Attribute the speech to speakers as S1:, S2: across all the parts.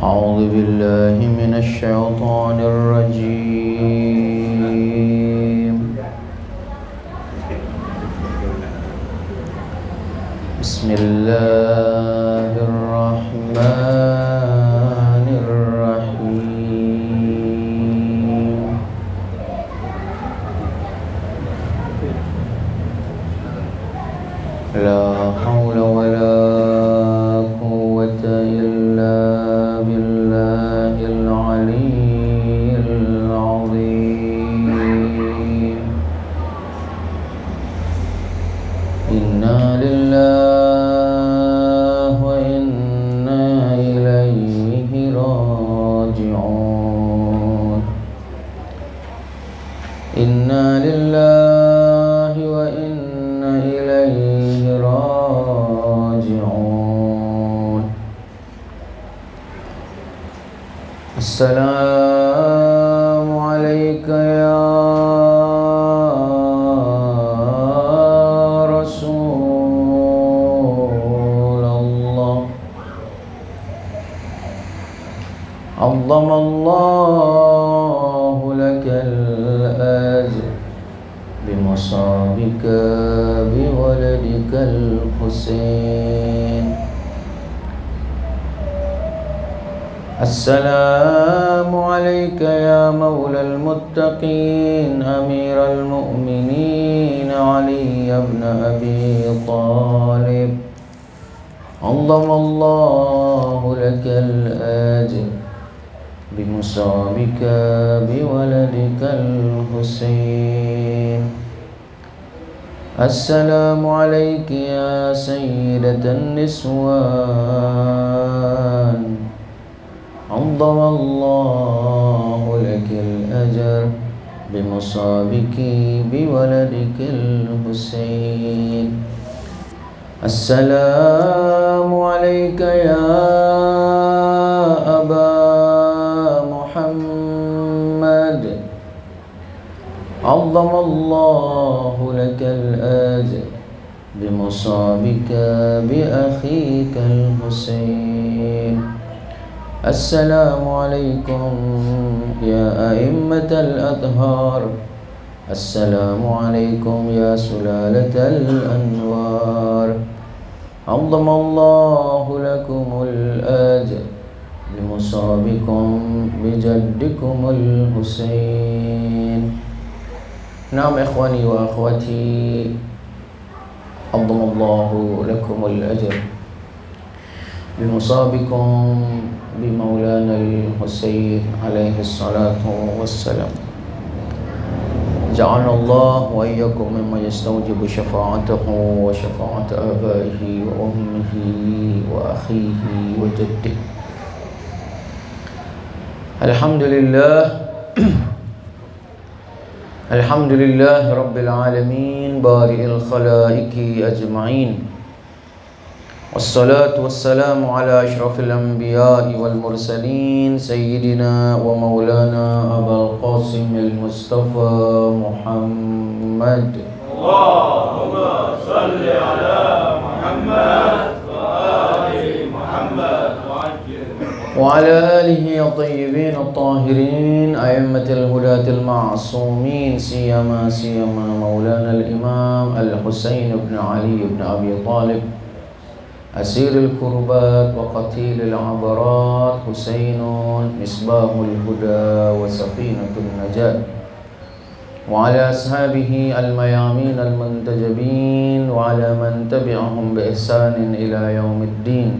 S1: أعوذ بالله من الشيطان الرجيم. بسم الله الرحمن الرحيم. لا حول ولا قوة إلا بالله العلي العظيم. إنا لله وإنا إليه راجعون. إنا لله وإنا إليه راجعون. السلام عليك يا رسول الله. عظم الله لك الأجر بمصابك بولدك الحسين. السلام عليك يا مولى المتقين أمير المؤمنين علي بن أبي طالب. عظم الله لك الأجر بمصابك بولدك الحسين. السلام عليك يا سيدة النسوان. عظم الله لك الأجر بمصابك بولدك الحسين. السلام عليك يا أبا محمد. عظم الله لك الأجر بمصابك بأخيك الحسين. السلام عليكم يا أئمة الأطهار. السلام عليكم يا سلالة الأنوار. عظم الله لكم الأجر بمصابكم بجدكم الحسين. نعم إخواني وأخواتي، عظم الله لكم الأجر بمصابكم بمولانا الحسين عليه الصلاة والسلام. جعلنا الله وإياكم مما يستوجب شفاعته وشفاعة آبائه وأمه وأخيه وجده. الحمد لله الحمد لله رب العالمين بارئ الخلائق أجمعين، والصلاة والسلام على أشرف الأنبياء والمرسلين سيدنا ومولانا أبا القاسم المصطفى محمد.
S2: اللهم صل على محمد وآل محمد
S1: وعلى آله الطيبين الطاهرين أئمة الهداة المعصومين، سيما مولانا الإمام الحسين بن علي بن أبي طالب أسير الكربات وقتيل العبرات، حسين مصباح الهدى وسفينة النجاة، وعلى أصحابه الميامين المنتجبين، وعلى من تبعهم بإحسان إلى يوم الدين.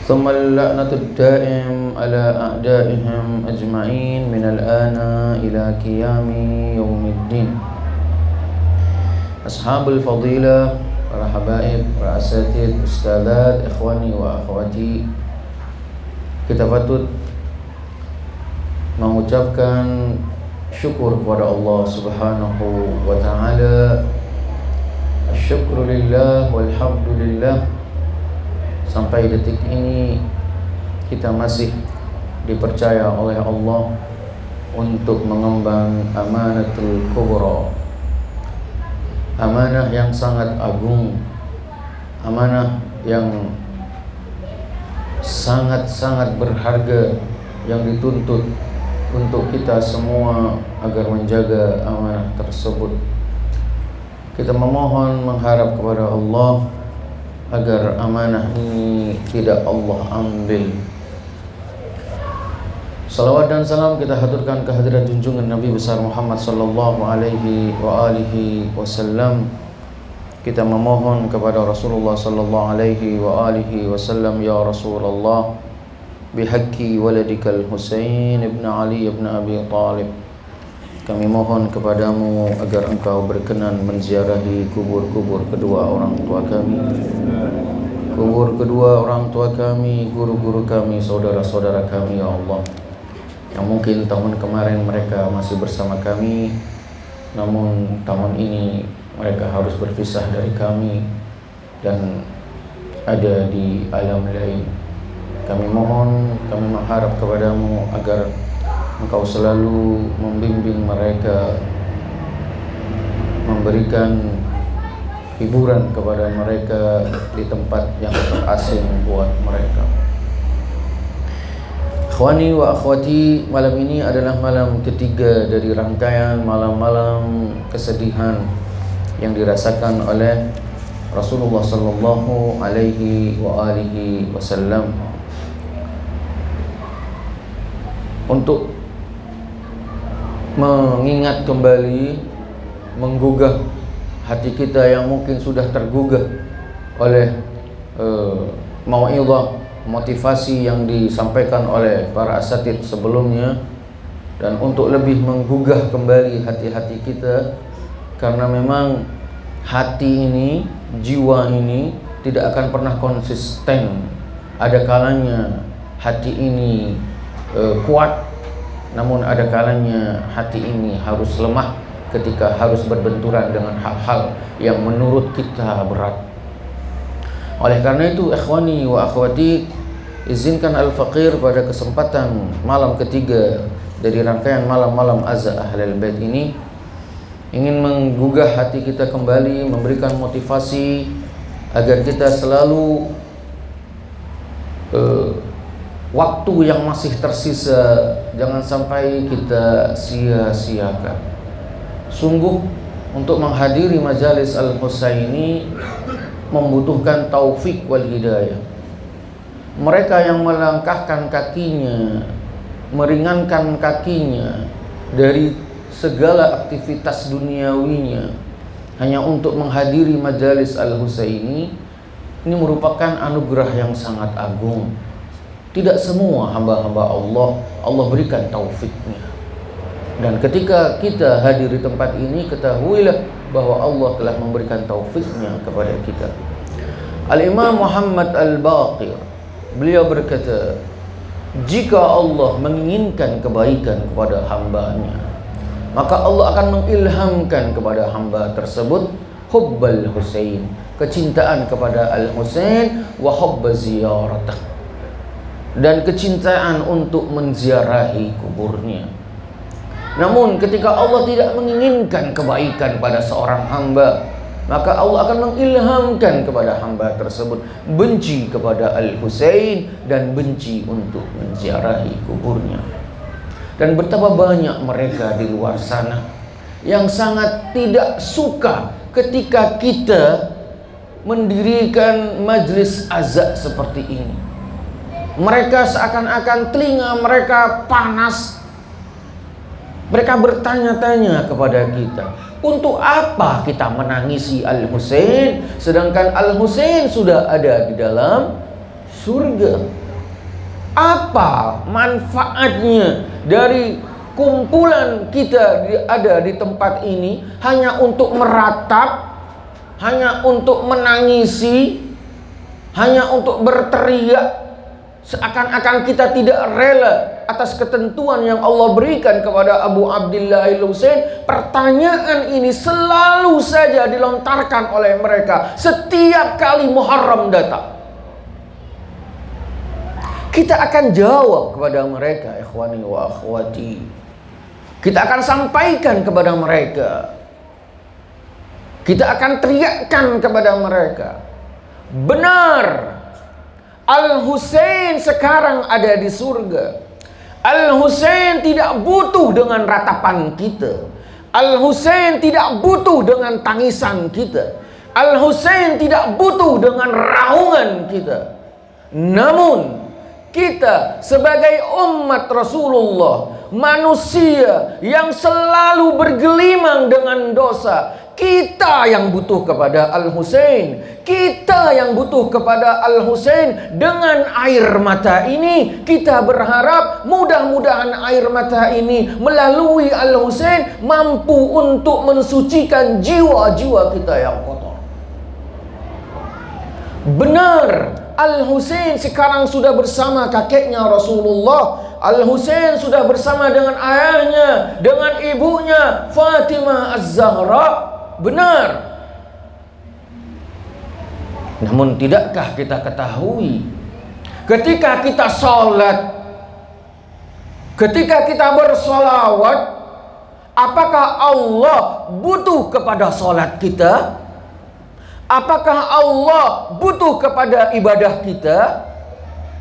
S1: ثم اللعنة الدائم على أعدائهم أجمعين من الآن إلى قيام يوم الدين. أصحاب الفضيلة، para habaib, para asatid, ustadzat, ikhwani wa akhwati, kita patut mengucapkan syukur kepada Allah Subhanahu wa taala. Asyukrulillah walhamdulillah, sampai detik ini kita masih dipercaya oleh Allah untuk mengemban amanatul kubra, amanah yang sangat agung, amanah yang sangat-sangat berharga yang dituntut untuk kita semua agar menjaga amanah tersebut. Kita memohon mengharap kepada Allah agar amanah ini tidak Allah ambil. Salawat dan salam kita haturkan kehadirat junjungan Nabi besar Muhammad sallallahu alaihi wa alihi wasallam. Kita memohon kepada Rasulullah sallallahu alaihi wa alihi wasallam, ya Rasulullah, bihaqqi waladikal Husain ibn Ali ibn Abi Talib, kami mohon kepadamu agar engkau berkenan menziarahi kubur-kubur kedua orang tua kami, kubur kedua orang tua kami, guru-guru kami, saudara-saudara kami, ya Allah, yang mungkin tahun kemarin mereka masih bersama kami, namun tahun ini mereka harus berpisah dari kami dan ada di alam lain. Kami mohon, kami mengharap kepadamu agar engkau selalu membimbing mereka, memberikan hiburan kepada mereka di tempat yang terasing buat mereka. Ikhwani wa akhwati, malam ini adalah malam ketiga dari rangkaian malam-malam kesedihan yang dirasakan oleh Rasulullah sallallahu alaihi wa alihi wasallam. Untuk mengingat kembali, menggugah hati kita yang mungkin sudah tergugah oleh mau'izah, motivasi yang disampaikan oleh para asatidz sebelumnya, dan untuk lebih menggugah kembali hati-hati kita, karena memang hati ini, jiwa ini tidak akan pernah konsisten. Ada kalanya hati ini kuat, namun ada kalanya hati ini harus lemah ketika harus berbenturan dengan hal-hal yang menurut kita berat. Oleh karena itu, ikhwani wa akhwati, izinkan Al-Faqir pada kesempatan malam ketiga dari rangkaian malam-malam azza ahlul bait ini ingin menggugah hati kita kembali, memberikan motivasi agar kita selalu waktu yang masih tersisa jangan sampai kita sia-siakan. Sungguh untuk menghadiri majalis Al-Husaini membutuhkan taufik wal hidayah. Mereka yang melangkahkan kakinya, meringankan kakinya dari segala aktivitas duniawinya hanya untuk menghadiri majalis Al-Husaini, ini merupakan anugerah yang sangat agung. Tidak semua hamba-hamba Allah berikan taufiknya. Dan ketika kita hadir di tempat ini, ketahuilah bahwa Allah telah memberikan taufiknya kepada kita. Al-Imam Muhammad Al-Baqir, beliau berkata, jika Allah menginginkan kebaikan kepada hambanya, maka Allah akan mengilhamkan kepada hamba tersebut hubbal Husain, kecintaan kepada Al-Husain, wa hubba ziyaratah, dan kecintaan untuk menziarahi kuburnya. Namun ketika Allah tidak menginginkan kebaikan pada seorang hamba, maka Allah akan mengilhamkan kepada hamba tersebut benci kepada Al-Husain dan benci untuk menziarahi kuburnya. Dan betapa banyak mereka di luar sana yang sangat tidak suka ketika kita mendirikan majlis azza seperti ini. Mereka seakan-akan telinga mereka panas. Mereka bertanya-tanya kepada kita, untuk apa kita menangisi Al-Husain sedangkan Al-Husain sudah ada di dalam surga? Apa manfaatnya dari kumpulan kita ada di tempat ini hanya untuk meratap, hanya untuk menangisi, hanya untuk berteriak, seakan-akan kita tidak rela atas ketentuan yang Allah berikan kepada Abu Abdillah Al-Husain? Pertanyaan ini selalu saja dilontarkan oleh mereka setiap kali Muharram datang. Kita akan jawab kepada mereka, ikhwani wa akhwati. Kita akan sampaikan kepada mereka. Kita akan teriakkan kepada mereka. Benar,
S3: Al-Husain sekarang ada di surga. Al-Husain tidak butuh dengan ratapan kita. Al-Husain tidak butuh dengan tangisan kita. Al-Husain tidak butuh dengan raungan kita. Namun kita sebagai umat Rasulullah, manusia yang selalu bergelimang dengan dosa, kita yang butuh kepada Al-Husain. Kita yang butuh kepada Al-Husain. Dengan air mata ini kita berharap mudah-mudahan air mata ini melalui Al-Husain mampu untuk mensucikan jiwa-jiwa kita yang kotor. Benar, Al-Husain sekarang sudah bersama kakeknya Rasulullah. Al-Husain sudah bersama dengan ayahnya, dengan ibunya Fatimah Az-Zahra. Benar. Namun tidakkah kita ketahui, ketika kita sholat, ketika kita bersolawat, apakah Allah butuh kepada sholat kita? Apakah Allah butuh kepada ibadah kita?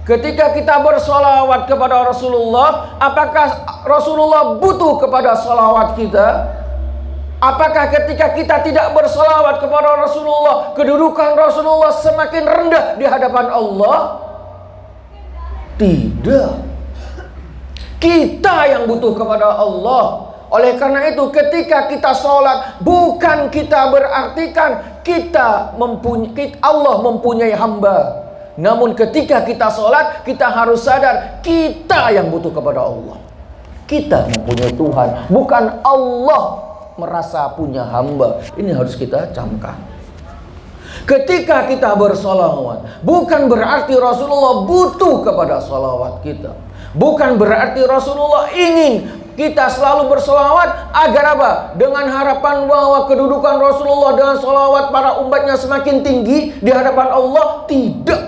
S3: Ketika kita bersolawat kepada Rasulullah, apakah Rasulullah butuh kepada solawat kita? Apakah ketika kita tidak bersolawat kepada Rasulullah, kedudukan Rasulullah semakin rendah di hadapan Allah? Tidak. Kita yang butuh kepada Allah. Oleh karena itu ketika kita sholat, bukan kita berartikan Allah mempunyai hamba. Namun ketika kita sholat, kita harus sadar kita yang butuh kepada Allah. Kita mempunyai Tuhan, bukan Allah merasa punya hamba. Ini harus kita camkan. Ketika kita bersolawat, bukan berarti Rasulullah butuh kepada solawat kita. Bukan berarti Rasulullah ingin kita selalu bersolawat agar apa? Dengan harapan bahwa kedudukan Rasulullah dengan solawat para umatnya semakin tinggi di hadapan Allah. Tidak.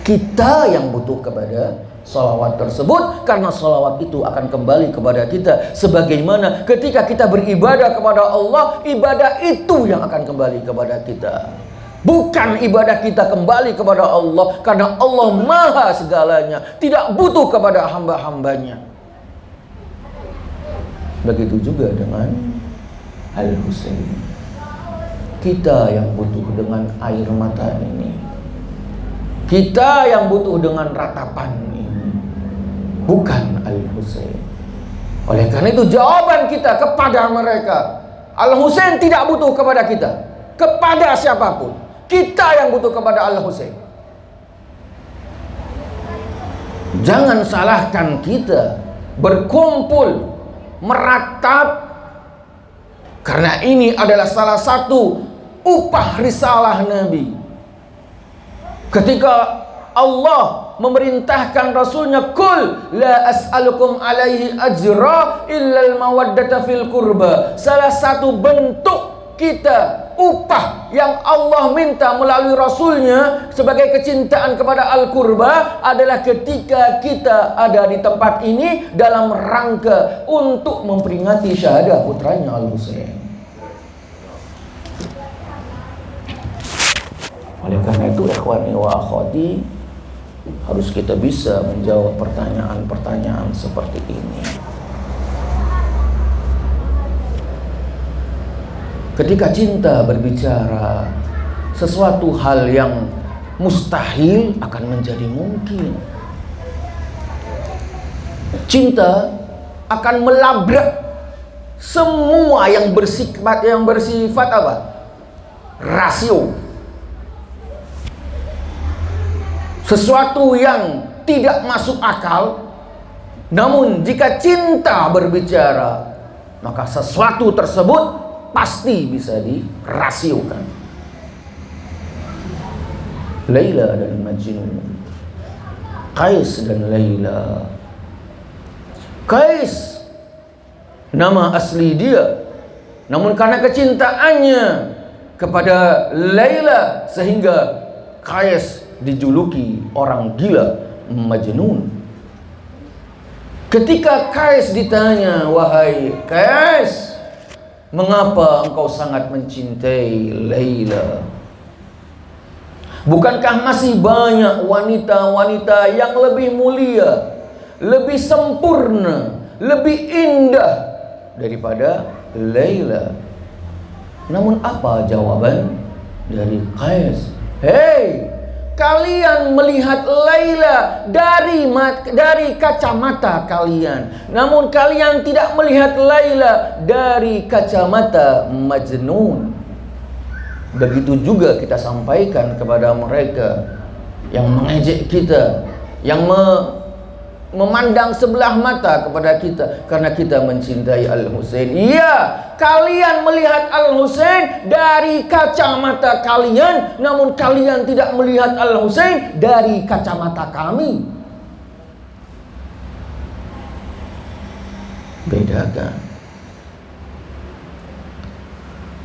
S3: Kita yang butuh kepada salawat tersebut, karena salawat itu akan kembali kepada kita. Sebagaimana ketika kita beribadah kepada Allah, ibadah itu yang akan kembali kepada kita. Bukan ibadah kita kembali kepada Allah, karena Allah maha segalanya, tidak butuh kepada hamba-hambanya. Begitu juga dengan Al-Husain. Kita yang butuh dengan air mata ini. Kita yang butuh dengan ratapan ini, bukan Al-Husain. Oleh karena itu jawaban kita kepada mereka, Al-Husain tidak butuh kepada kita, kepada siapapun. Kita yang butuh kepada Al-Husain. Jangan salahkan kita berkumpul, meratap, karena ini adalah salah satu upah risalah Nabi. Ketika Allah memerintahkan Rasulnya, Qul la as'alukum alaihi ajra illal mawaddata fil qurba. Salah satu bentuk kita, upah yang Allah minta melalui Rasulnya sebagai kecintaan kepada Al-Qurba adalah ketika kita ada di tempat ini dalam rangka untuk memperingati syahadah putranya Al-Husain. Oleh karena itu ikhwani wa akhwati, harus kita bisa menjawab pertanyaan-pertanyaan seperti ini. Ketika cinta berbicara, sesuatu hal yang mustahil akan menjadi mungkin. Cinta akan melabrak semua yang bersifat apa? Rasio. Sesuatu yang tidak masuk akal. Namun jika cinta berbicara, maka sesuatu tersebut pasti bisa dirasiokan. Laila dan Majnun, Qais dan Laila. Qais nama asli dia, namun karena kecintaannya kepada Laila sehingga Qais dijuluki orang gila, Majnun. Ketika Qais ditanya, wahai Qais, mengapa engkau sangat mencintai Laila? Bukankah masih banyak wanita-wanita yang lebih mulia, lebih sempurna, lebih indah daripada Laila? Namun apa jawaban dari Qais? Hei, kalian melihat Laila dari kacamata kalian, namun kalian tidak melihat Laila dari kacamata Majnun. Begitu juga kita sampaikan kepada mereka yang mengejek kita, yang memandang sebelah mata kepada kita karena kita mencintai Al-Husain. Iya, kalian melihat Al-Husain dari kacamata kalian, namun kalian tidak melihat Al-Husain dari kacamata kami. Bedakan.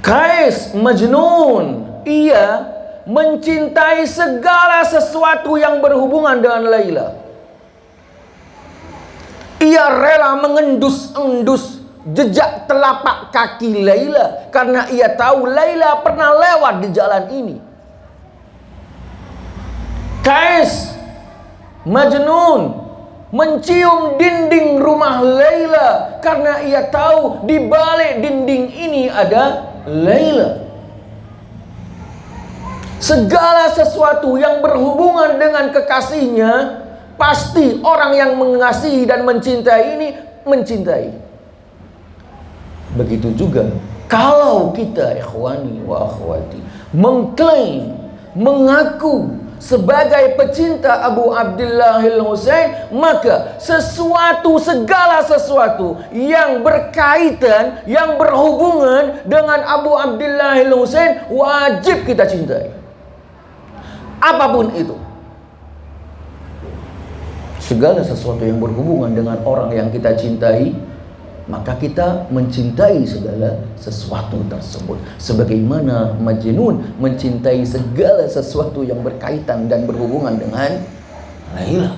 S3: Qais Majnun, ia mencintai segala sesuatu yang berhubungan dengan Laila. Ia rela mengendus-endus jejak telapak kaki Laila karena ia tahu Laila pernah lewat di jalan ini. Qais Majnun mencium dinding rumah Laila karena ia tahu di balik dinding ini ada Laila. Segala sesuatu yang berhubungan dengan kekasihnya, pasti orang yang mengasihi dan mencintai ini mencintai. Begitu juga kalau kita, ikhwani wa akhwati, mengklaim, mengaku sebagai pecinta Abu Abdillah al-Husain, maka segala sesuatu yang berkaitan, yang berhubungan dengan Abu Abdillah al-Husain wajib kita cintai. Apapun itu. Segala sesuatu yang berhubungan dengan orang yang kita cintai, maka kita mencintai segala sesuatu tersebut. Sebagaimana Majnun mencintai segala sesuatu yang berkaitan dan berhubungan dengan Laila.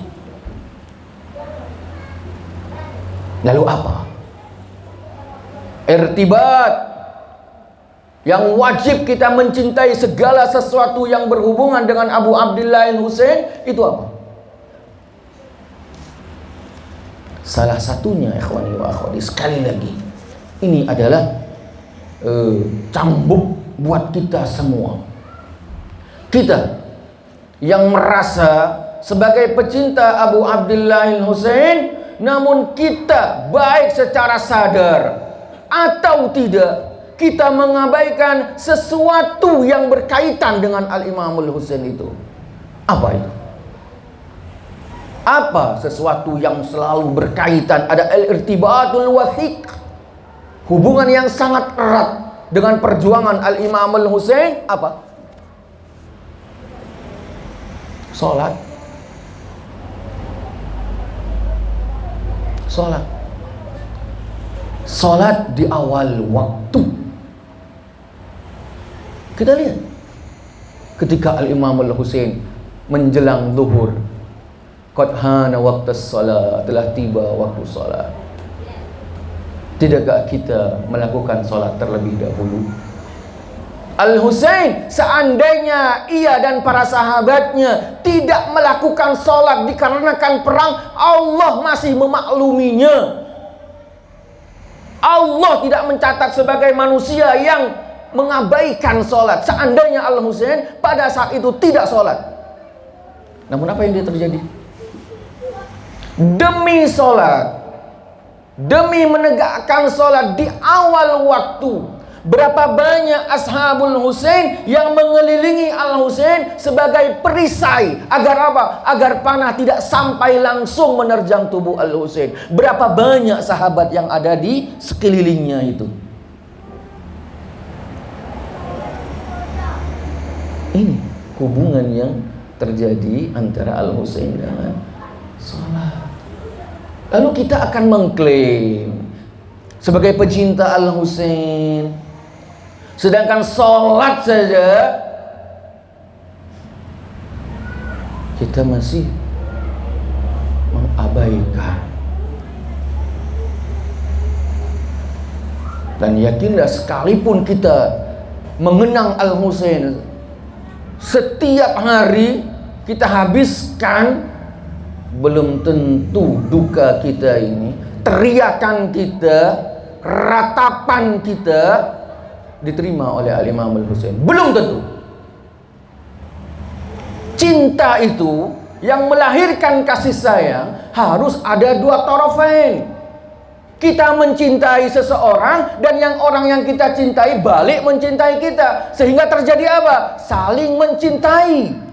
S3: Lalu apa? Irtibat yang wajib kita mencintai segala sesuatu yang berhubungan dengan Abu Abdillah al-Husain itu apa? Salah satunya, ikhwani wa akhwati, sekali lagi, ini adalah cambuk buat kita semua. Kita yang merasa sebagai pecinta Abu Abdillah al-Husain, namun kita baik secara sadar atau tidak, kita mengabaikan sesuatu yang berkaitan dengan Al-Imam al-Husain itu. Apa itu? Apa sesuatu yang selalu berkaitan? Ada al-irtibatul wathiq, hubungan yang sangat erat dengan perjuangan Al-Imam al-Husain. Apa? Salat. Salat. Salat di awal waktu. Kita lihat ketika Al-Imam al-Husain menjelang zuhur, qad hana waqtus salat, telah tiba waktu salat. Tidakkah kita melakukan salat terlebih dahulu? Al-Husain seandainya ia dan para sahabatnya tidak melakukan salat dikarenakan perang, Allah masih memakluminya. Allah tidak mencatat sebagai manusia yang mengabaikan salat. Seandainya Al-Husain pada saat itu tidak salat, namun apa yang terjadi? Demi salat, demi menegakkan salat di awal waktu, berapa banyak ashabul Husain yang mengelilingi Al-Husain sebagai perisai agar apa? Agar panah tidak sampai langsung menerjang tubuh Al-Husain. Berapa banyak sahabat yang ada di sekelilingnya itu. Ini hubungan yang terjadi antara Al-Husain dengan salat. Lalu kita akan mengklaim sebagai pecinta Al-Husain, sedangkan salat saja kita masih mengabaikan. Dan yakinlah, sekalipun kita mengenang Al-Husain setiap hari kita habiskan, belum tentu duka kita ini, teriakan kita, ratapan kita diterima oleh Al-Imam Al-Husain. Belum tentu. Cinta itu yang melahirkan kasih sayang harus ada dua tarafain. Kita mencintai seseorang dan orang yang kita cintai balik mencintai kita, sehingga terjadi apa? Saling mencintai.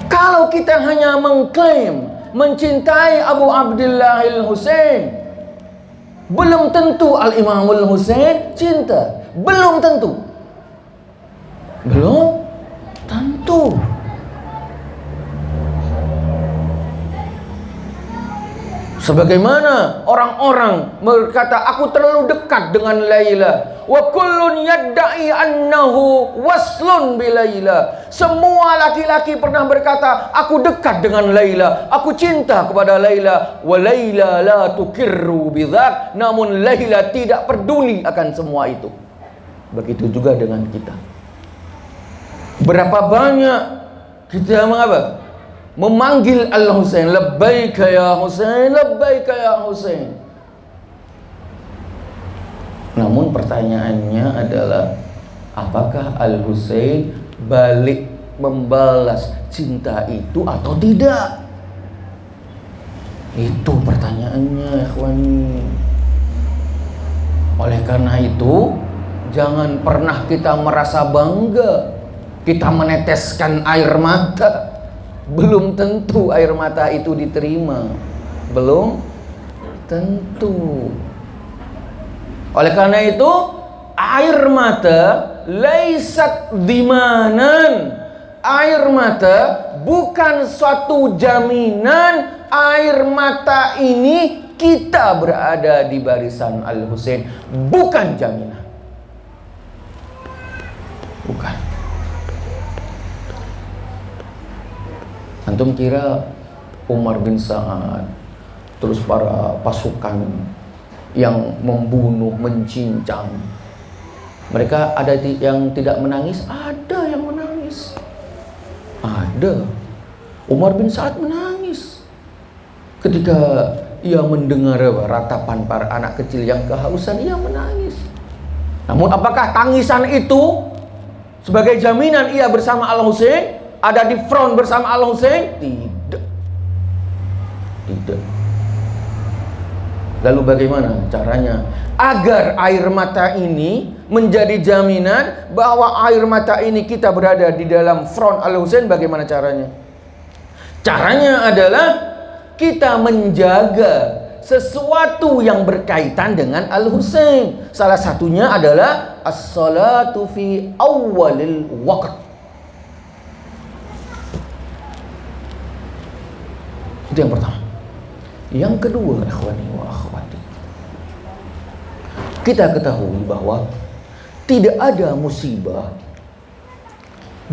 S3: Kalau kita hanya mengklaim mencintai Abu Abdillah Al-Husain, belum tentu Al-Imam Al-Husain cinta. Belum tentu. Belum tentu. Sebagaimana orang-orang berkata, aku terlalu dekat dengan Laila. Wa kullun yadda'i annahu waslun bi Laila. Semua laki-laki pernah berkata, aku dekat dengan Laila, aku cinta kepada Laila. Wa Laila la tukirru bidzak. Namun Laila tidak peduli akan semua itu. Begitu juga dengan kita. Berapa banyak kita mengapa? Memanggil Al-Husain, labbaika ya Husain, labbaika ya Husain. Namun pertanyaannya adalah, apakah Al-Husain balik membalas cinta itu atau tidak? Itu pertanyaannya, ikhwani. Oleh karena itu, jangan pernah kita merasa bangga kita meneteskan air mata. Belum tentu air mata itu diterima. Belum tentu. Oleh karena itu, air mata laisat dimanan. Air mata bukan suatu jaminan air mata ini kita berada di barisan Al-Husain. Bukan jaminan. Bukan. Antum kira Umar bin Sa'ad, terus para pasukan yang membunuh, mencincang, mereka ada yang tidak menangis? Ada yang menangis. Ada. Umar bin Sa'ad menangis ketika ia mendengar ratapan para anak kecil yang kehausan. Ia menangis. Namun apakah tangisan itu sebagai jaminan ia bersama Al-Husain, ada di front bersama Al-Husain? Tidak. Tidak. Lalu bagaimana caranya agar air mata ini menjadi jaminan bahwa air mata ini kita berada di dalam front Al-Husain? Bagaimana caranya? Caranya adalah kita menjaga sesuatu yang berkaitan dengan Al-Husain. Salah satunya adalah as-salatu fi awwalil waqt. Itu yang pertama. Yang kedua, ikhwani wa akhwati, kita ketahui bahwa tidak ada musibah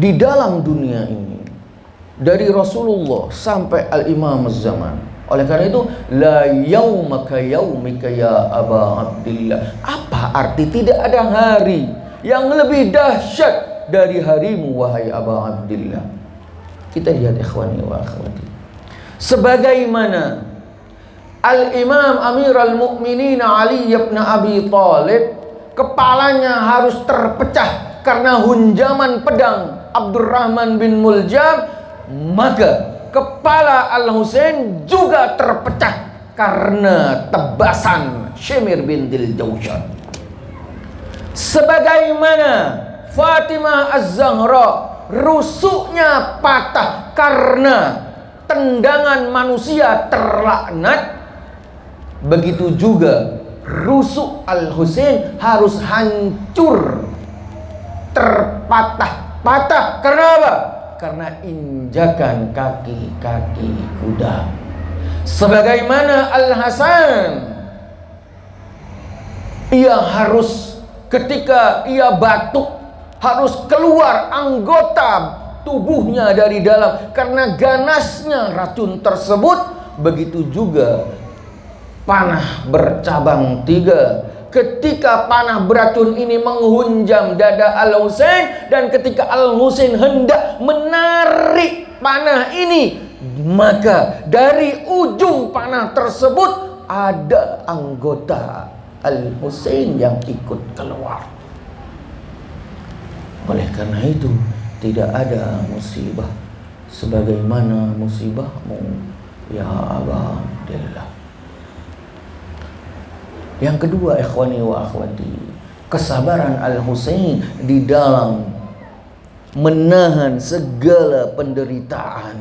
S3: di dalam dunia ini dari Rasulullah sampai Al-Imam Az-Zaman. Oleh karena itu, la yaumaka yaumika ya Aba Abdillah. Apa arti tidak ada hari yang lebih dahsyat dari harimu, wahai Aba Abdillah? Kita lihat, ikhwani wa akhwati, sebagaimana Al-Imam Amirul Mukminin Ali bin Abi Thalib kepalanya harus terpecah karena hunjaman pedang Abdurrahman bin Muljam, maka kepala Al-Husain juga terpecah karena tebasan Shimir bin Diljawshan. Sebagaimana Fatimah Az-Zahra rusuknya patah karena tendangan manusia terlaknat, begitu juga rusuk Al-Husain harus hancur, terpatah-patah. Karena apa? Karena injakan kaki-kaki kuda. Sebagaimana Al-Hasan, ia harus, ketika ia batuk, harus keluar anggota tubuhnya dari dalam karena ganasnya racun tersebut. Begitu juga panah bercabang 3 ketika panah beracun ini menghunjam dada Al-Husain, dan ketika Al-Husain hendak menarik panah ini, maka dari ujung panah tersebut ada anggota Al-Husain yang ikut keluar. Oleh karena itu, tidak ada musibah sebagaimana musibahmu, ya Aba Abdillah. Yang kedua, ikhwani wa akhwati, kesabaran Al-Husain di dalam menahan segala penderitaan,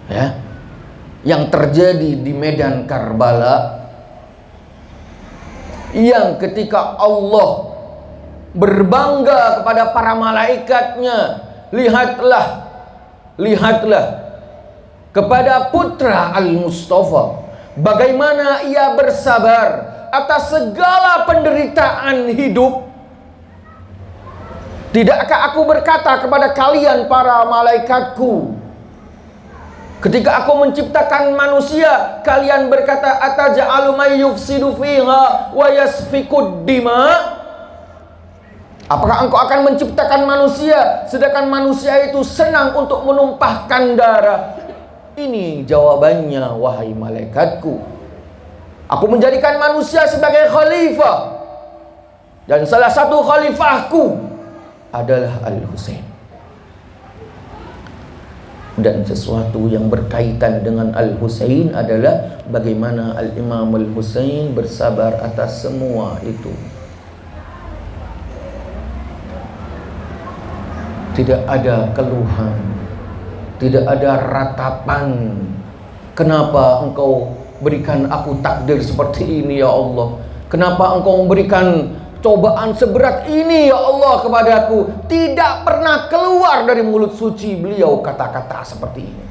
S3: ya, yang terjadi di medan Karbala, yang ketika Allah berbangga kepada para malaikatnya, lihatlah kepada putra Al-Mustafa, bagaimana ia bersabar atas segala penderitaan hidup. Tidakkah aku berkata kepada kalian para malaikatku, ketika aku menciptakan manusia, kalian berkata, ataj'alu may yufsidu fiha wa yasfikud dima? Apakah engkau akan menciptakan manusia sedangkan manusia itu senang untuk menumpahkan darah? Ini jawabannya, wahai malaikatku. Aku menjadikan manusia sebagai khalifah, dan salah satu khalifahku adalah Al-Husain. Dan sesuatu yang berkaitan dengan Al-Husain adalah bagaimana Al-Imam Al-Husain bersabar atas semua itu. Tidak ada keluhan, tidak ada ratapan. Kenapa engkau berikan aku takdir seperti ini, ya Allah? Kenapa engkau memberikan cobaan seberat ini, ya Allah, kepadaku? Tidak pernah keluar dari mulut suci beliau kata-kata seperti ini.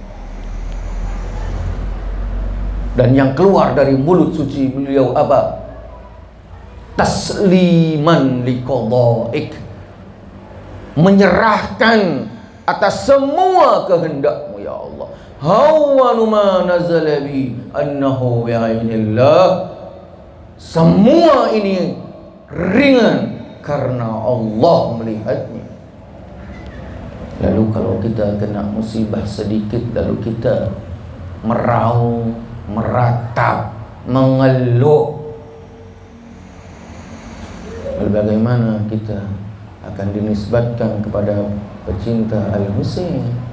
S3: Dan yang keluar dari mulut suci beliau apa? Tasliman liqada'ik, menyerahkan atas semua kehendakmu, ya Allah. Hawwanu ma nazala bi annahu bi'ainillah. Semua ini ringan karena Allah melihatnya. Lalu kalau kita kena musibah sedikit, lalu kita meraung, meratap, mengeluh, lalu bagaimana kita akan dinisbatkan kepada pecinta Al-Husain?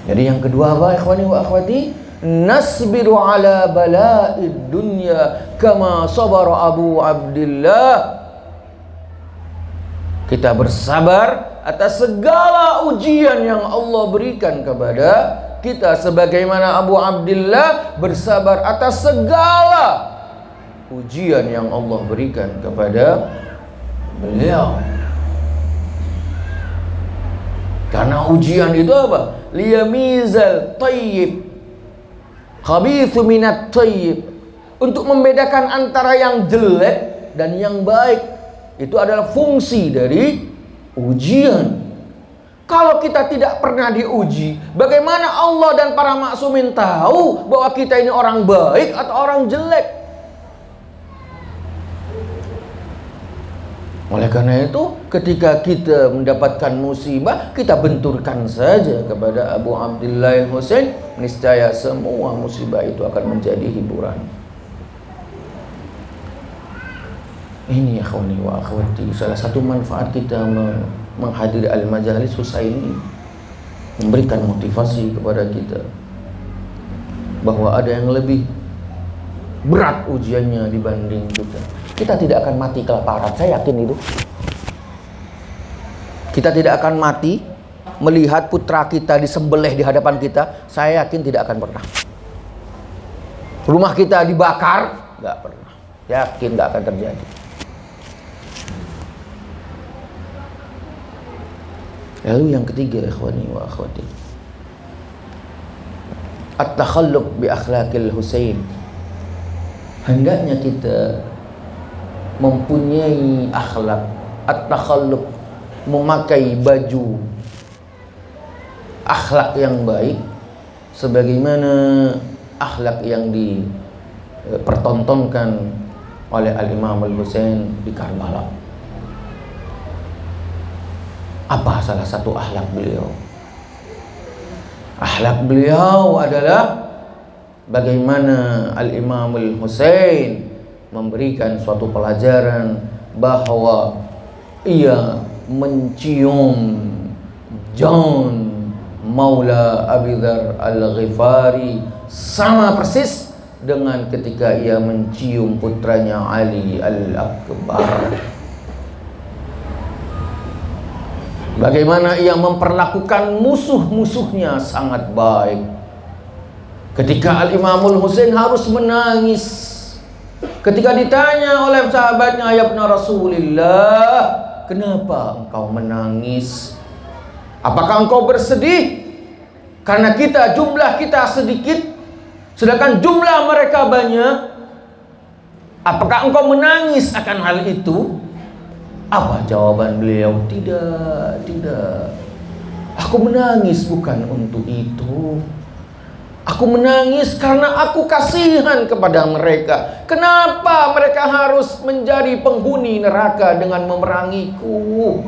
S3: Jadi yang kedua apa, ikhwani wa akhwati? Nasbiru ala bala'id dunya kama sabara Abu Abdillah. Kita bersabar atas segala ujian yang Allah berikan kepada kita, sebagaimana Abu Abdillah bersabar atas segala ujian yang Allah berikan kepada beliau. Karena ujian itu apa? Liyamizal tayyib khabithu minat tayyib, untuk membedakan antara yang jelek dan yang baik. Itu adalah fungsi dari ujian. Kalau kita tidak pernah diuji, bagaimana Allah dan para maksumin tahu bahwa kita ini orang baik atau orang jelek? Oleh karena itu, ketika kita mendapatkan musibah, kita benturkan saja kepada Abu Abdillah Husain, niscaya semua musibah itu akan menjadi hiburan. Ini akhwani wa akhwati, salah satu manfaat kita menghadiri al-majalis Husaini, memberikan motivasi kepada kita bahwa ada yang lebih berat ujiannya dibanding kita. Kita tidak akan mati kelaparan, saya yakin itu. Kita tidak akan mati melihat putra kita disembelih di hadapan kita, saya yakin tidak akan pernah. Rumah kita dibakar, nggak pernah. Yakin nggak akan terjadi. Lalu yang ketiga, ikhwani wa akhwati, at-takhalluq bi akhlaqil Husain. Hendaknya kita mempunyai akhlak, at-takhalluq, memakai baju akhlak yang baik sebagaimana akhlak yang dipertontonkan oleh Al-Imam Al-Husain di Karbala. Apa salah satu akhlak beliau? Akhlak beliau adalah bagaimana Al-Imam Al-Husain memberikan suatu pelajaran bahwa ia mencium John Maula Abi Dzar Al-Ghifari sama persis dengan ketika ia mencium putranya Ali Al-Akbar. Bagaimana ia memperlakukan musuh-musuhnya sangat baik. Ketika Al-Imamul Husain harus menangis ketika ditanya oleh sahabatnya, "Ya Ibn Rasulillah, kenapa engkau menangis? Apakah engkau bersedih karena jumlah kita sedikit sedangkan jumlah mereka banyak? Apakah engkau menangis akan hal itu?" Apa jawaban beliau? Tidak. Aku menangis bukan untuk itu. Aku menangis karena aku kasihan kepada mereka. Kenapa mereka harus menjadi penghuni neraka dengan memerangiku?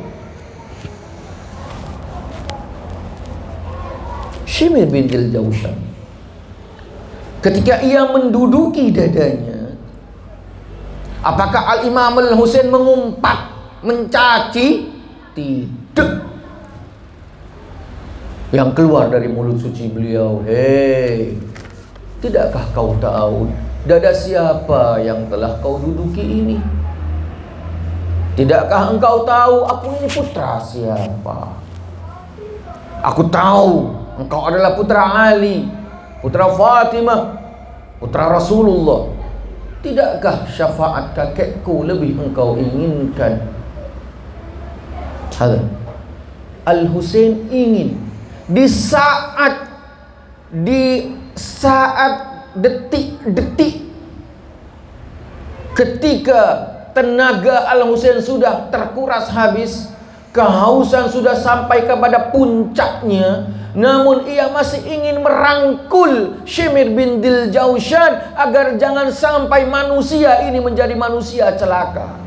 S3: Shimir bintil Jaushan, ketika ia menduduki dadanya, apakah Al-Imam Al-Husain mengumpat, mencaci? Tidak. Yang keluar dari mulut suci beliau, "Hei, tidakkah kau tahu dada siapa yang telah kau duduki ini? Tidakkah engkau tahu aku ini putra siapa? Aku tahu engkau adalah putra Ali, putra Fatimah, putra Rasulullah. Tidakkah syafaat kakekku lebih engkau inginkan?" Al-Husain ingin di saat detik-detik ketika tenaga Al-Husain sudah terkuras habis, kehausan sudah sampai kepada puncaknya, namun ia masih ingin merangkul Shimir bintil Jaushan agar jangan sampai manusia ini menjadi manusia celaka.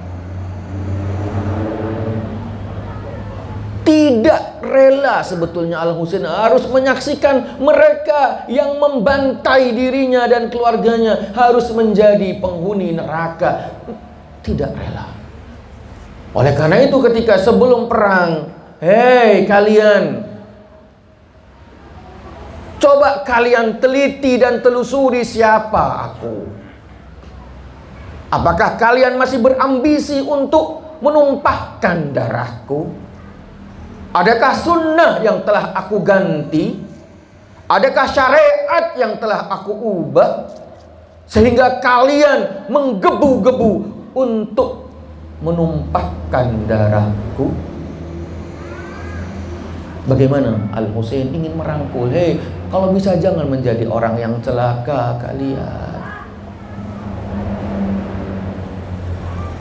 S3: Tidak rela sebetulnya Al-Husain harus menyaksikan mereka yang membantai dirinya dan keluarganya harus menjadi penghuni neraka. Tidak rela. Oleh karena itu ketika sebelum perang, "Hei kalian, coba kalian teliti dan telusuri siapa aku. Apakah kalian masih berambisi untuk menumpahkan darahku? Adakah sunnah yang telah aku ganti? Adakah syariat yang telah aku ubah sehingga kalian menggebu-gebu untuk menumpahkan darahku?" Bagaimana Al-Husain ingin merangkul, "Hei, kalau bisa jangan menjadi orang yang celaka kalian."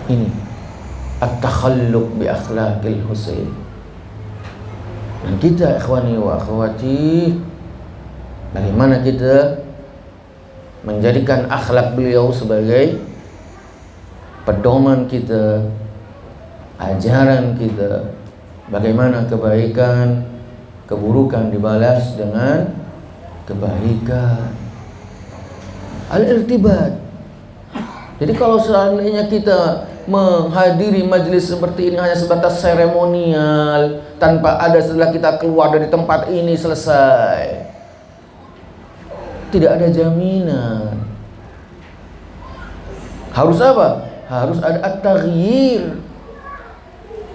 S3: Ini at-takhalluq bi akhlaqil Husain. Dan kita ikhwani wa akhwati, bagaimana kita menjadikan akhlak beliau sebagai pedoman kita, ajaran kita, bagaimana kebaikan, keburukan dibalas dengan kebaikan. Al-irtibat. Jadi kalau seandainya kita menghadiri majelis seperti ini hanya sebatas seremonial, tanpa ada setelah kita keluar dari tempat ini selesai, tidak ada jaminan. Harus apa? Harus ada at-taghyir.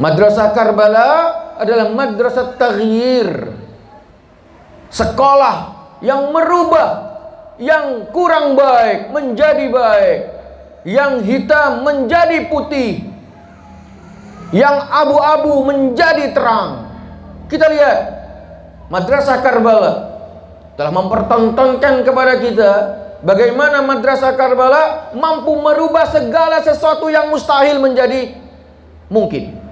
S3: Madrasah Karbala adalah madrasah taghyir, sekolah yang merubah yang kurang baik menjadi baik, yang hitam menjadi putih, yang abu-abu menjadi terang. Kita lihat Madrasah Karbala telah mempertontonkan kepada kita bagaimana Madrasah Karbala mampu merubah segala sesuatu yang mustahil menjadi mungkin.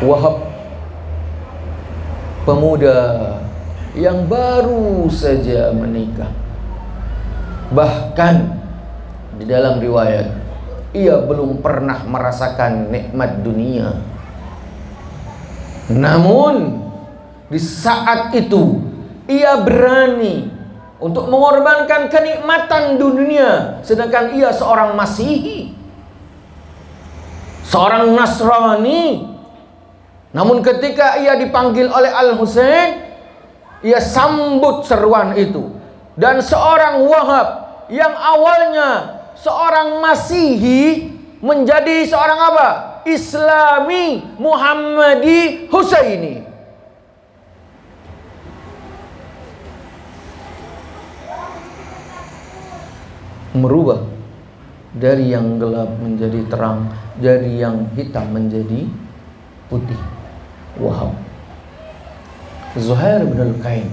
S3: Wahab, pemuda yang baru saja menikah. Bahkan di dalam riwayat, ia belum pernah merasakan nikmat dunia. Namun di saat itu ia berani untuk mengorbankan kenikmatan dunia, sedangkan ia seorang Masihi, seorang Nasrani. Namun ketika ia dipanggil oleh Al-Husain, ia sambut seruan itu. Dan seorang Wahab yang awalnya seorang Masihi menjadi seorang apa? Islami, Muhammadi, Husaini. Merubah dari yang gelap menjadi terang, dari yang hitam menjadi putih. Wahab. Zuhair bin Al-Qain.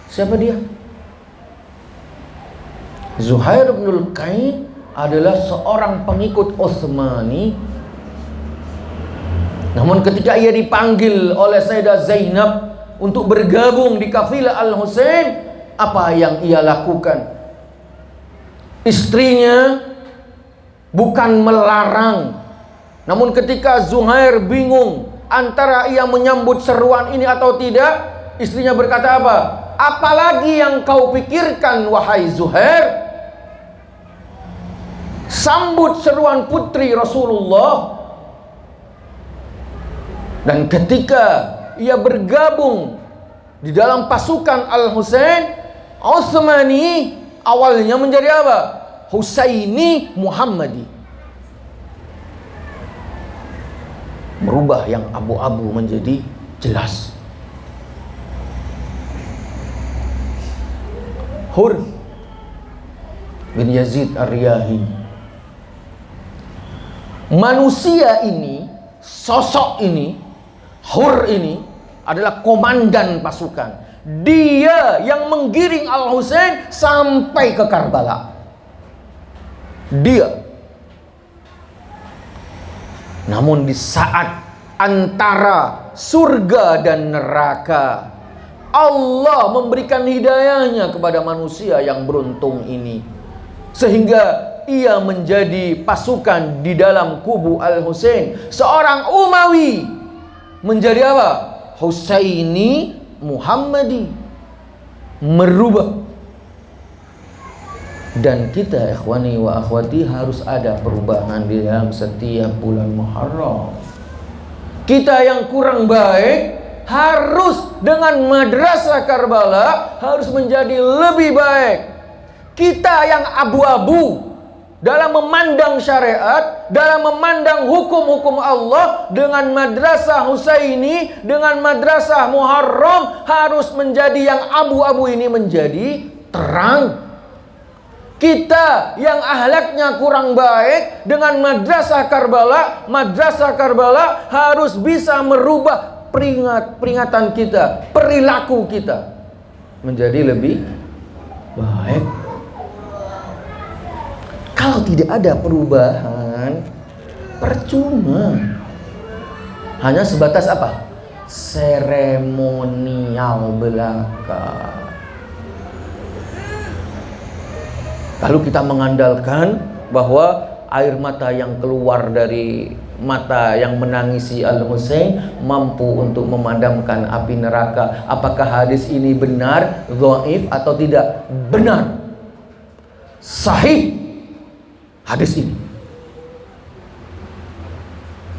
S3: Siapa dia? Zuhair bin Al-Qain adalah seorang pengikut Utsmani. Namun ketika ia dipanggil oleh Sayyidah Zainab untuk bergabung di kafilah Al-Husain, apa yang ia lakukan? Istrinya bukan melarang, namun ketika Zuhair bingung antara ia menyambut seruan ini atau tidak, istrinya berkata apa? Apalagi yang kau pikirkan wahai Zuhair? Sambut seruan putri Rasulullah. Dan ketika ia bergabung di dalam pasukan Al-Husain, Utsmani awalnya menjadi apa? Husaini Muhammadi. Merubah yang abu-abu menjadi jelas. Hur bin Yazid Ar-Riyahi. Manusia ini, sosok ini, Hur ini adalah komandan pasukan. Dia yang menggiring Al-Husain sampai ke Karbala. Dia. Namun di saat antara surga dan neraka, Allah memberikan hidayahnya kepada manusia yang beruntung ini, sehingga ia menjadi pasukan di dalam kubu Al-Husain. Seorang Umawi menjadi apa? Husaini Muhammadi. Merubah. Dan kita ikhwani wa akhwati harus ada perubahan di dalam setiap bulan Muharram. Kita yang kurang baik harus dengan madrasah Karbala harus menjadi lebih baik. Kita yang abu-abu dalam memandang syariat, dalam memandang hukum-hukum Allah, dengan madrasah Husaini, dengan madrasah Muharram harus menjadi yang abu-abu ini menjadi terang. Kita yang ahlaknya kurang baik dengan madrasah Karbala harus bisa merubah peringatan kita, perilaku kita menjadi lebih baik. Kalau tidak ada perubahan, percuma. Hanya sebatas apa? Seremonial belaka. Lalu kita mengandalkan bahwa air mata yang keluar dari mata yang menangisi Al-Husain mampu untuk memadamkan api neraka. Apakah hadis ini benar, dhaif atau tidak? Benar. Sahih hadis ini.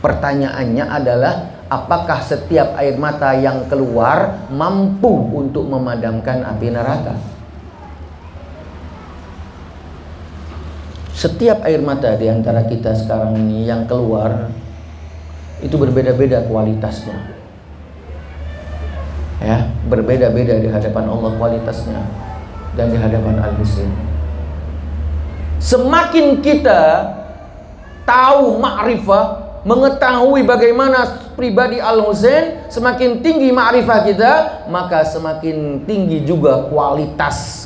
S3: Pertanyaannya adalah, apakah setiap air mata yang keluar mampu untuk memadamkan api neraka? Setiap air mata di antara kita sekarang ini yang keluar itu berbeda-beda kualitasnya. Ya, berbeda-beda di hadapan Allah kualitasnya dan di hadapan Al-Husain. Semakin kita tahu ma'rifah, mengetahui bagaimana pribadi Al-Husain, semakin tinggi ma'rifah kita, maka semakin tinggi juga kualitas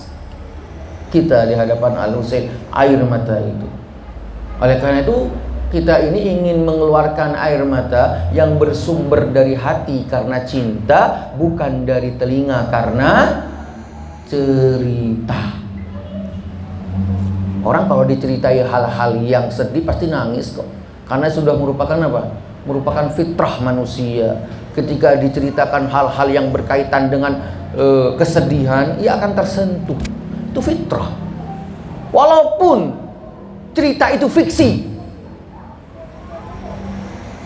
S3: kita di hadapan Al-Husain, air mata itu. Oleh karena itu, Kita ini ingin mengeluarkan air mata yang bersumber dari hati karena cinta, bukan dari telinga karena cerita. Orang kalau diceritai hal-hal yang sedih pasti nangis kok. Karena sudah merupakan apa? Merupakan fitrah manusia. Ketika diceritakan hal-hal yang berkaitan dengan kesedihan, ia akan tersentuh. Itu fitrah. Walaupun cerita itu fiksi,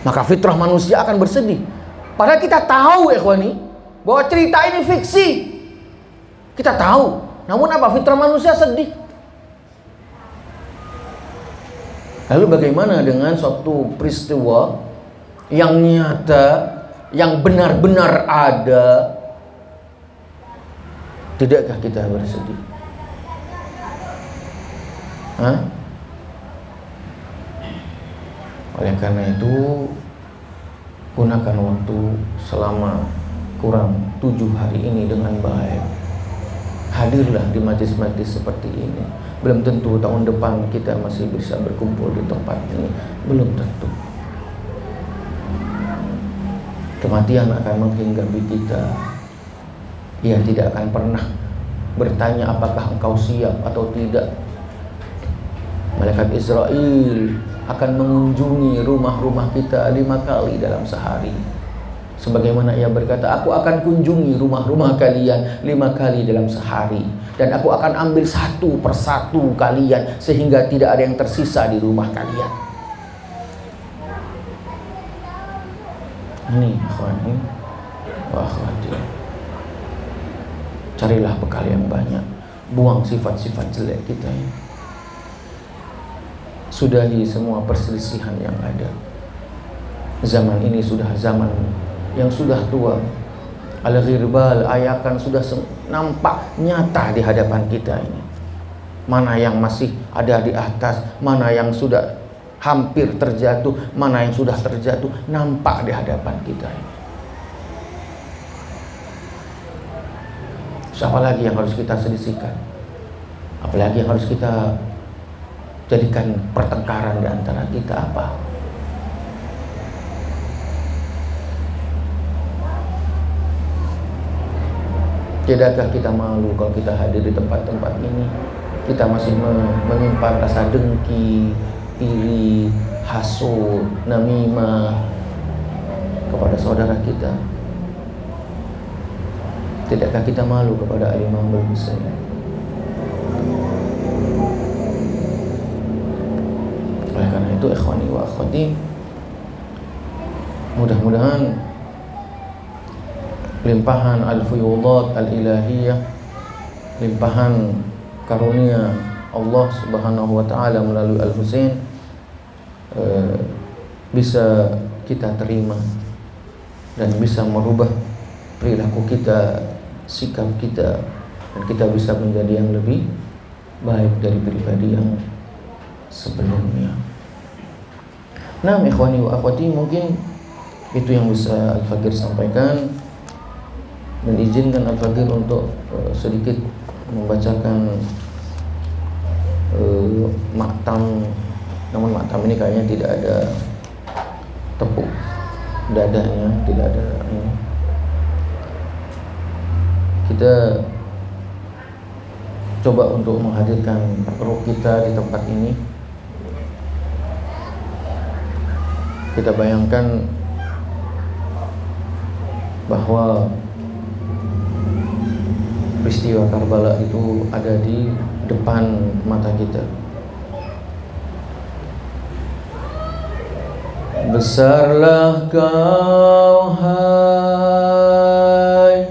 S3: maka fitrah manusia akan bersedih. Padahal kita tahu ikhwani bahwa cerita ini fiksi. Kita tahu. Namun apa? Fitrah manusia sedih. Lalu bagaimana dengan suatu peristiwa yang nyata, yang benar-benar ada? Tidakkah kita bersedih? Hah? Oleh karena itu, gunakan waktu selama kurang 7 hari ini dengan baik. Hadirlah di majlis-majlis seperti ini. Belum tentu tahun depan kita masih bisa berkumpul di tempat ini. Belum tentu. Kematian akan menghinggapi kita. Ia tidak akan pernah bertanya apakah engkau siap atau tidak. Malaikat Israel akan mengunjungi rumah-rumah kita 5 kali dalam sehari. Sebagaimana ia berkata, aku akan kunjungi rumah-rumah kalian 5 kali dalam sehari. Dan aku akan ambil satu persatu kalian sehingga tidak ada yang tersisa di rumah kalian. Ini akhwani wa akhwati. Carilah bekal yang banyak. Buang sifat-sifat jelek kita ini. Sudahi semua perselisihan yang ada. Zaman ini sudah zaman yang sudah tua. Al-ghirbal, ayakan sudah nampak nyata di hadapan kita ini. Mana yang masih ada di atas, mana yang sudah hampir terjatuh, mana yang sudah terjatuh, nampak di hadapan kita ini. Siapa lagi yang harus kita selisihkan? Apalagi yang harus kita jadikan pertengkaran di antara kita apa? Tidakkah kita malu kalau kita hadir di tempat-tempat ini? Kita masih menyimpan rasa dengki, iri, hasud, namimah kepada saudara kita. Tidakkah kita malu kepada Al-Imam Al-Husain? Oleh karena itu ikhwani wa akhwati, mudah-mudahan limpahan al-fuyudat al-ilahiyah, limpahan karunia Allah Subhanahu wa taala melalui Al-Husain bisa kita terima dan bisa merubah perilaku kita, sikap kita, dan kita bisa menjadi yang lebih baik dari pribadi yang sebelumnya. Nah, ikhwani wa akhwati, mungkin itu yang bisa Al-Faqir sampaikan, dan izinkan Al-Faqir untuk sedikit membacakan maktam. Namun maktam ini kayaknya tidak ada tepuk dadanya, tidak ada ini. Kita coba untuk menghadirkan ruh kita di tempat ini. Kita bayangkan bahwa peristiwa Karbala itu ada di depan mata kita. Besarlah kau hai,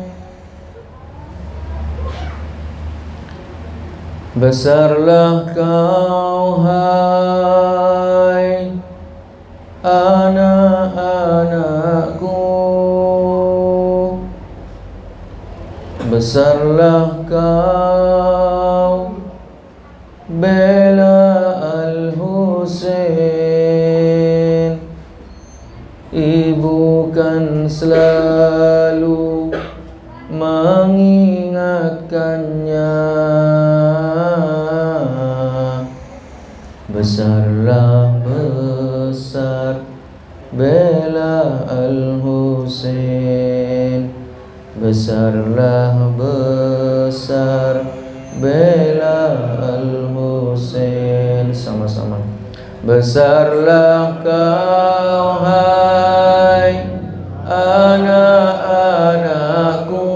S3: besarlah kau hai anak-anakku, besarlah kau bela Al-Husain, ibu kan selalu mengingatkannya.
S1: besarlah besar bela Al-Husain, besarlah besar bela Al-Husain. Sama-sama. Besarlah kau hai anak-anakku,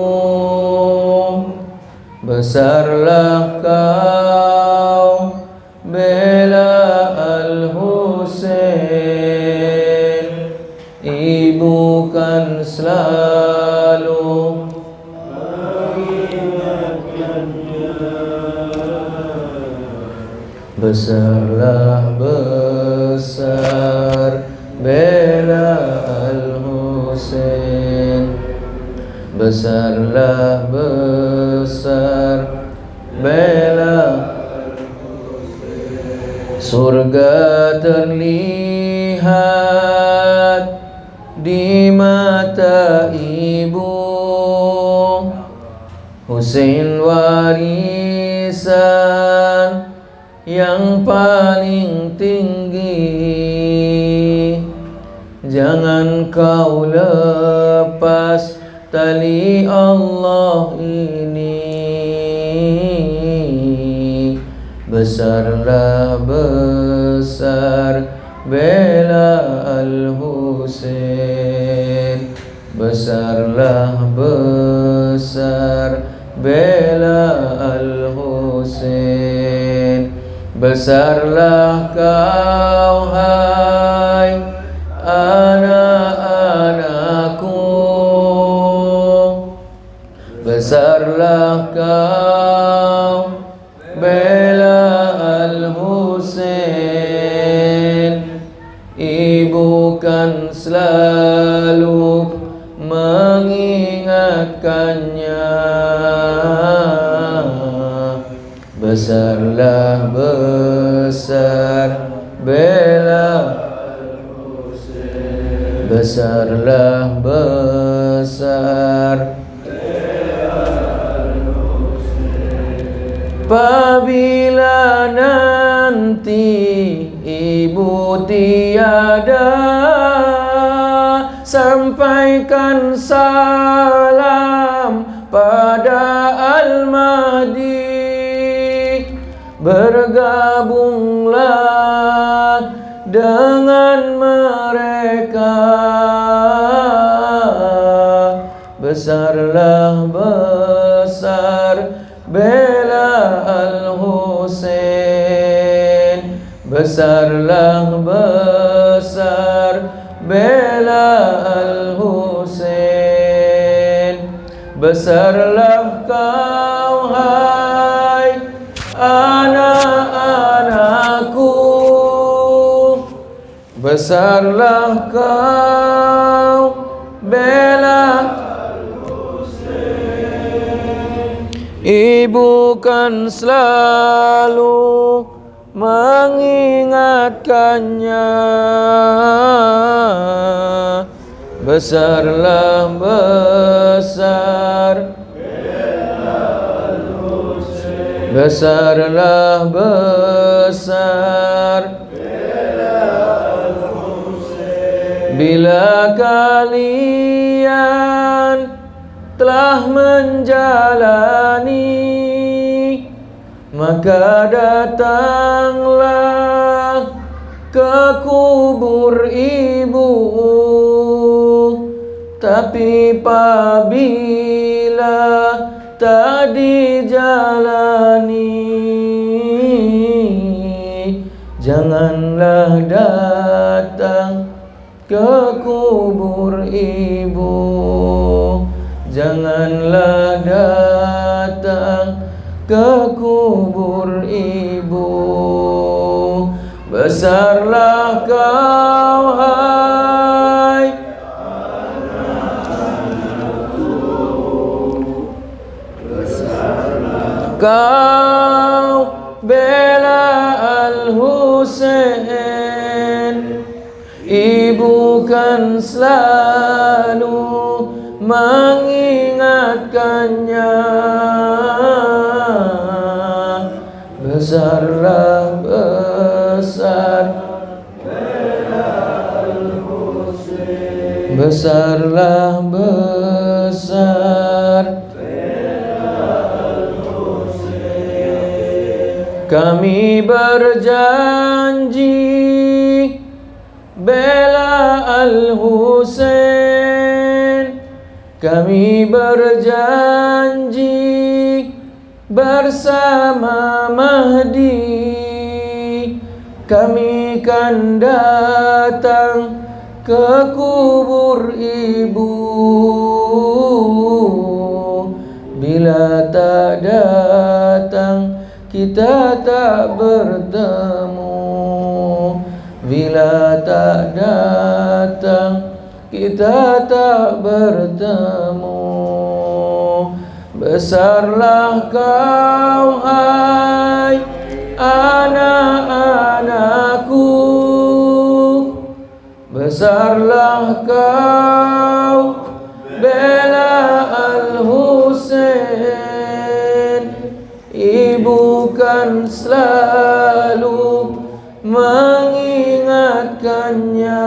S1: besarlah kau bela Al-Husain. Ibu kan selalu besarlah besar bela Al-Husain, besarlah besar bela. Surga terlihat di mata ibu, Husain warisan yang paling tinggi. Jangan kau lepas tali Allah ini. Besarlah besar bela Al-Husain, besarlah besar bela Al-Husain. Besarlah kau hai anak-anakku, besarlah kau bela Al-Husain. Ibu kan selalu mengingatkannya. Besarlah besar bela, besarlah besar. Apabila nanti ibu tiada, sampaikan salam pada Al-Mahdi. Bergabunglah dengan mereka. Besarlah besar bela Al-Husain, besarlah besar bela Al-Husain. Besarlah kau hai anak-anakku, besarlah kau bela. Ibu kan selalu mengingatkannya. Besarlah besar, besarlah besar. Bila kalian telah menjalani, maka datanglah ke kubur ibu. Tapi apabila tak dijalani, janganlah datang ke kubur ibu. Janganlah datang ke kubur ibu. Besarlah kau hai kau bela Al-Husain. Ibu kan selalu mengingatkannya. Besarlah besar
S3: besar, besarlah besar. Kami berjanji bela Al-Husain. Kami berjanji bersama Mahdi. Kami kan datang ke kubur ibu. Bila tak datang, kita tak bertemu. Bila tak datang, kita tak bertemu. Besarlah kau hai anak-anakku, besarlah kau bela Al-Husain. Ibu kan selalu mengingatkannya.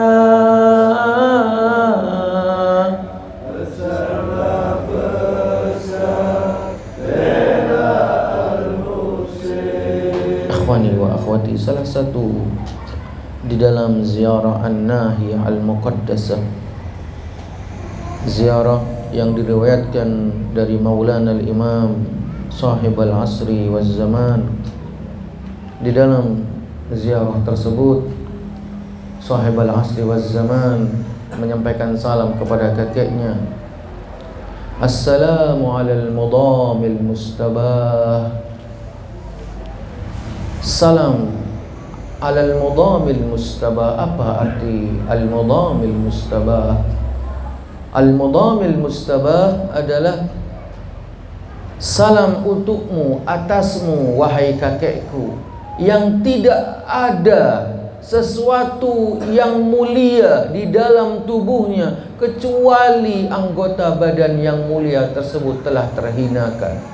S3: Besarlah besar bela Al-Husain. Akhwani wa akhwati, salah satu di dalam ziarah An-Nahiyah Al-Muqaddasah, ziarah yang diriwayatkan dari Maulana Al-Imam Sahib Al-Asri wal Zaman. Di dalam ziarah tersebut, Sahib Al-Asri wal Zaman menyampaikan salam kepada kakeknya. Assalamu alal mudamil mustabah. Salam alal mudamil mustabah. Apa arti al-mudamil mustabah? Al-mudamil mustabah adalah salam untukmu, atasmu, wahai kakekku, yang tidak ada sesuatu yang mulia di dalam tubuhnya kecuali anggota badan yang mulia tersebut telah terhinakan.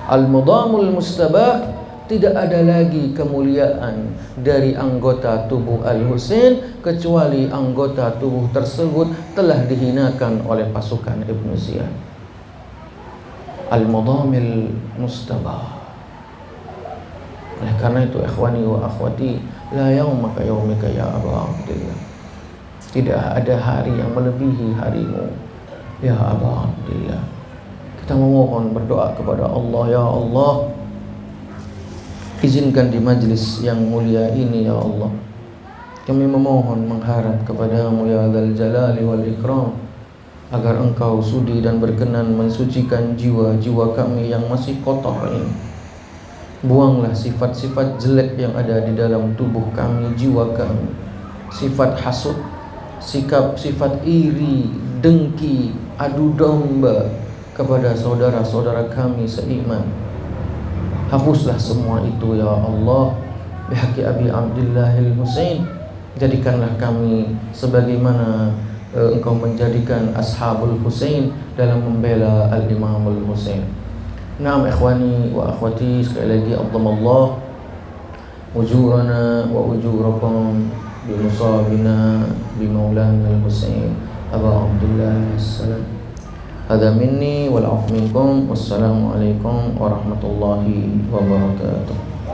S3: Al-mudamul mustabah, tidak ada lagi kemuliaan dari anggota tubuh Al-Husain kecuali anggota tubuh tersebut telah dihinakan oleh pasukan Ibn Ziyad. Al-mudamil mustabah. Oleh karena itu, ikhwani wa akhwati, la yauma ka yaumika ya Abu Abdillah. Tidak ada hari yang melebihi harimu, ya Abu Abdillah. Kita memohon, berdoa kepada Allah, ya Allah, izinkan di majlis yang mulia ini, ya Allah, kami memohon, mengharap kepadamu, ya Dzal Jalali wal Ikram, agar engkau sudi dan berkenan mensucikan jiwa-jiwa kami yang masih kotor ini. Buanglah sifat-sifat jelek yang ada di dalam tubuh kami, jiwa kami. Sifat hasud, sifat iri, dengki, adu domba kepada saudara-saudara kami seiman. Hapuslah semua itu, ya Allah, bihaqi Abi Abdillah Al-Husain. Jadikanlah kami sebagaimana engkau menjadikan ashabul Husain dalam membela al-Imam al-Husain. Naam ikhwani wa akhwati, sekali lagi Allah ujurana wa ujurakum bi musabina bi maulana al-Husain Abu Abdullah as-Salam. Hadza minni wal 'afwu minkum. Wassalamu alaikum warahmatullahi wabarakatuh.